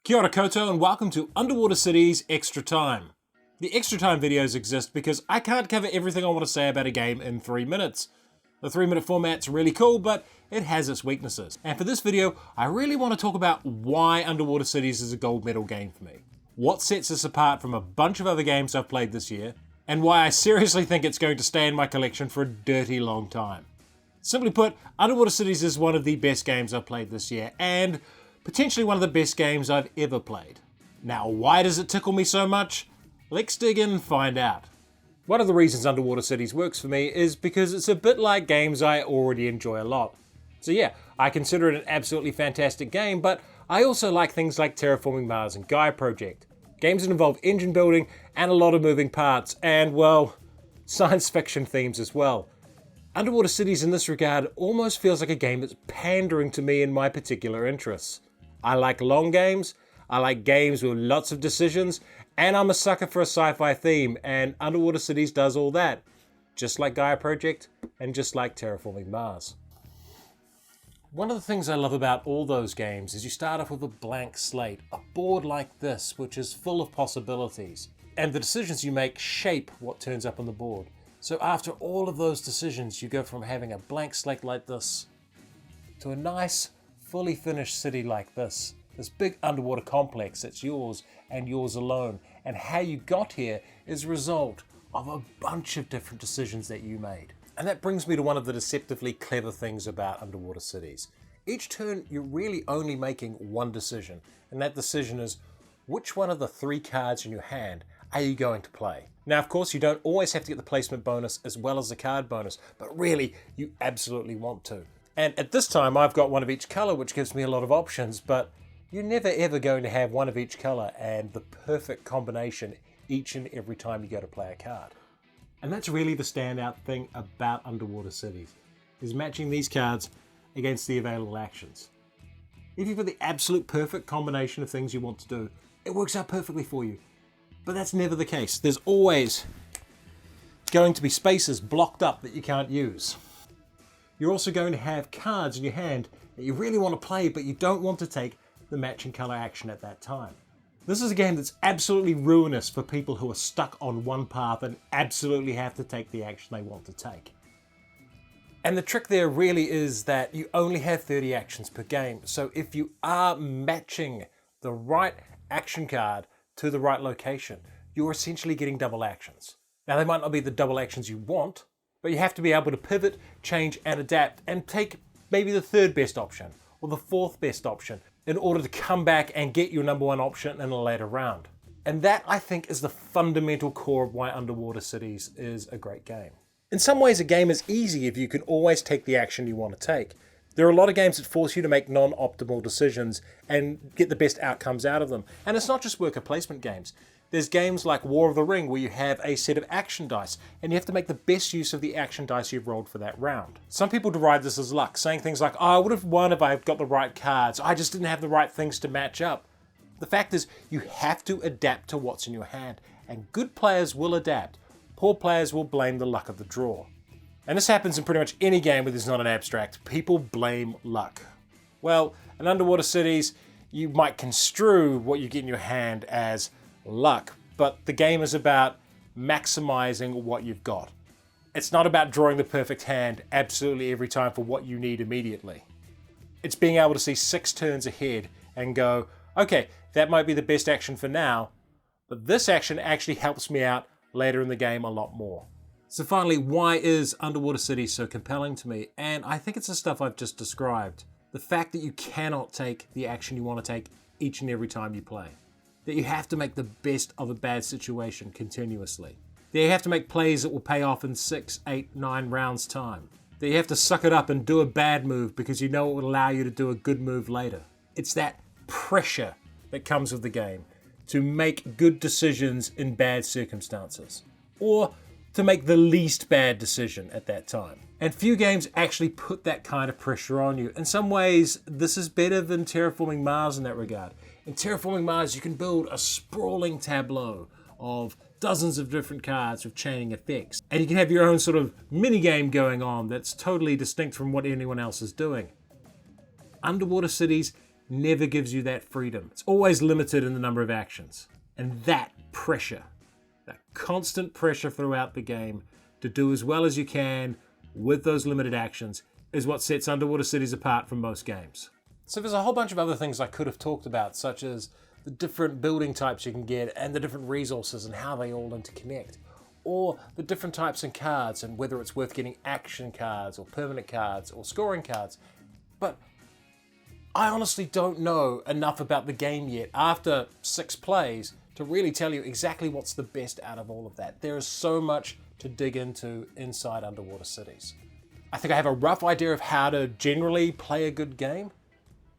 Kia ora koutou and welcome to Underwater Cities Extra Time. The Extra Time videos exist because I can't cover everything I want to say about a game in 3 minutes. The 3-minute format's really cool, but it has its weaknesses. And for this video, I really want to talk about why Underwater Cities is a gold medal game for me. What sets this apart from a bunch of other games I've played this year, and why I seriously think it's going to stay in my collection for a dirty long time. Simply put, Underwater Cities is one of the best games I've played this year, and potentially one of the best games I've ever played. Now, why does it tickle me so much? Let's dig in and find out. One of the reasons Underwater Cities works for me is because it's a bit like games I already enjoy a lot. So yeah, I consider it an absolutely fantastic game, but I also like things like Terraforming Mars and Gaia Project. Games that involve engine building and a lot of moving parts, and well, science fiction themes as well. Underwater Cities in this regard almost feels like a game that's pandering to me and my particular interests. I like long games, I like games with lots of decisions, and I'm a sucker for a sci-fi theme, and Underwater Cities does all that. Just like Gaia Project, and just like Terraforming Mars. One of the things I love about all those games is you start off with a blank slate, a board like this, which is full of possibilities. And the decisions you make shape what turns up on the board. So after all of those decisions, you go from having a blank slate like this, to a nice, fully finished city like this big underwater complex that's yours and yours alone. And how you got here is a result of a bunch of different decisions that you made. And that brings me to one of the deceptively clever things about Underwater Cities. Each turn, you're really only making one decision, and that decision is which one of the 3 cards in your hand are you going to play? Now, of course, you don't always have to get the placement bonus as well as the card bonus, but really, you absolutely want to. And at this time, I've got one of each color, which gives me a lot of options, but you're never ever going to have one of each color and the perfect combination each and every time you go to play a card. And that's really the standout thing about Underwater Cities, is matching these cards against the available actions. If you've got the absolute perfect combination of things you want to do, it works out perfectly for you. But that's never the case. There's always going to be spaces blocked up that you can't use. You're also going to have cards in your hand that you really want to play, but you don't want to take the matching color action at that time. This is a game that's absolutely ruinous for people who are stuck on one path and absolutely have to take the action they want to take. And the trick there really is that you only have 30 actions per game. So if you are matching the right action card to the right location, you're essentially getting double actions. Now, they might not be the double actions you want, but you have to be able to pivot, change, and adapt, and take maybe the 3rd best option or the 4th best option in order to come back and get your number 1 option in a later round. And that, I think, is the fundamental core of why Underwater Cities is a great game. In some ways, a game is easy if you can always take the action you want to take. There are a lot of games that force you to make non-optimal decisions and get the best outcomes out of them. And it's not just worker placement games. There's games like War of the Ring where you have a set of action dice and you have to make the best use of the action dice you've rolled for that round. Some people derive this as luck, saying things like, oh, I would have won if I got the right cards. I just didn't have the right things to match up. The fact is, you have to adapt to what's in your hand, and good players will adapt. Poor players will blame the luck of the draw. And this happens in pretty much any game where there's not an abstract. People blame luck. Well, in Underwater Cities, you might construe what you get in your hand as luck, but the game is about maximizing what you've got. It's not about drawing the perfect hand absolutely every time for what you need immediately. It's being able to see 6 turns ahead and go, okay, that might be the best action for now, but this action actually helps me out later in the game a lot more. So finally, why is Underwater Cities so compelling to me? And I think it's the stuff I've just described. The fact that you cannot take the action you want to take each and every time you play. That you have to make the best of a bad situation continuously. That you have to make plays that will pay off in 6, 8, 9 rounds time. That you have to suck it up and do a bad move because you know it will allow you to do a good move later. It's that pressure that comes with the game to make good decisions in bad circumstances. Or to make the least bad decision at that time. And few games actually put that kind of pressure on you. In some ways, this is better than Terraforming Mars in that regard. In Terraforming Mars, you can build a sprawling tableau of dozens of different cards with chaining effects. And you can have your own sort of mini-game going on that's totally distinct from what anyone else is doing. Underwater Cities never gives you that freedom. It's always limited in the number of actions. And that pressure, that constant pressure throughout the game to do as well as you can with those limited actions is what sets Underwater Cities apart from most games. So there's a whole bunch of other things I could have talked about, such as the different building types you can get and the different resources and how they all interconnect, or the different types of cards and whether it's worth getting action cards or permanent cards or scoring cards. But I honestly don't know enough about the game yet after 6 plays to really tell you exactly what's the best out of all of that. There is so much to dig into inside Underwater Cities. I think I have a rough idea of how to generally play a good game,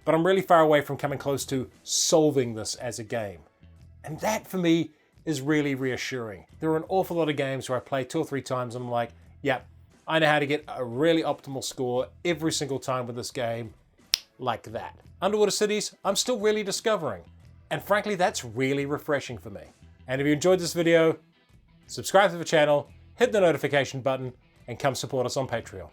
but I'm really far away from coming close to solving this as a game. And that for me is really reassuring. There are an awful lot of games where I play 2 or 3 times and I'm like, yep, I know how to get a really optimal score every single time with this game, like that. Underwater Cities, I'm still really discovering. And frankly, that's really refreshing for me. And if you enjoyed this video, subscribe to the channel, hit the notification button, and come support us on Patreon.